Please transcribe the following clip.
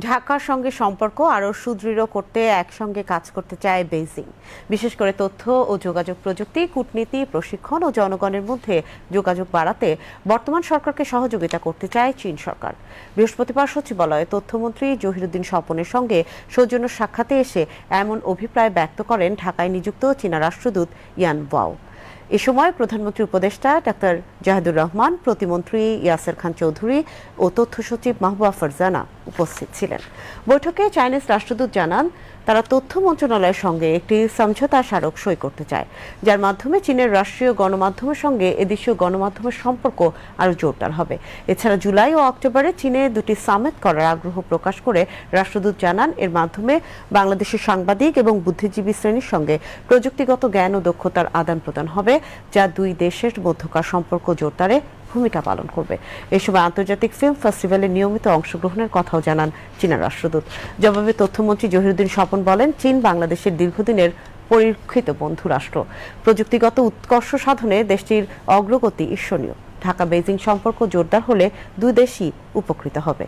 ঢাকার সঙ্গে সম্পর্ক আরও সুদৃঢ় করতে একসঙ্গে কাজ করতে চায় বেইজিং। বিশেষ করে তথ্য ও যোগাযোগ প্রযুক্তি, কূটনীতি, প্রশিক্ষণ ও জনগণের মধ্যে যোগাযোগ বাড়াতে বর্তমান সরকারকে সহযোগিতা করতে চায় চীন সরকার। বৃহস্পতিবার সচিবালয়ে তথ্যমন্ত্রী জহিরুদ্দিন স্বপনের সঙ্গে সৌজন্য সাক্ষাতে এসে এমন অভিপ্রায় ব্যক্ত করেন ঢাকায় নিযুক্ত চীনা রাষ্ট্রদূত ইয়ান ওয়াও। এ সময় প্রধানমন্ত্রী উপদেষ্টা ডাক্তার জাহিদুর রহমান, প্রতিমন্ত্রী ইয়াসের খান চৌধুরী ও তথ্য সচিব মাহবুবা ফারজানা উপস্থিত ছিলেন। বৈঠকে চাইনিজ রাষ্ট্রদূত জানান, তারা তথ্য মন্ত্রণালয়ের সঙ্গে একটি সমঝোতা স্মারক সই করতে চায়, যার মাধ্যমে চীনের রাষ্ট্রীয় গণমাধ্যমের সঙ্গে এদেশীয় গণমাধ্যমের সম্পর্ক আরও জোরদার হবে। এছাড়া জুলাই ও অক্টোবরে চীনে দুটি সামিট করার আগ্রহ প্রকাশ করে রাষ্ট্রদূত জানান, এর মাধ্যমে বাংলাদেশের সাংবাদিক এবং বুদ্ধিজীবী শ্রেণীর সঙ্গে প্রযুক্তিগত জ্ঞান ও দক্ষতার আদান প্রদান হবে, যা দুই দেশের মধ্যকার সম্পর্ক জোরদারে ভূমিকা পালন করবে। এই সময় আন্তর্জাতিক ফিল্ম ফেস্টিভ্যালে নিয়মিত অংশগ্রহণের কথাও জানান চীনা রাষ্ট্রদূত। জবাবে তথ্যমন্ত্রী জহিরুদ্দিন স্বপন বলেন, চীন বাংলাদেশের দীর্ঘদিনের পরীক্ষিত বন্ধু রাষ্ট্র। প্রযুক্তিগত উৎকর্ষ সাধনে দেশটির অগ্রগতি ঈর্ষণীয়। ঢাকা বেইজিং সম্পর্ক জোরদার হলে দুই দেশই উপকৃত হবে।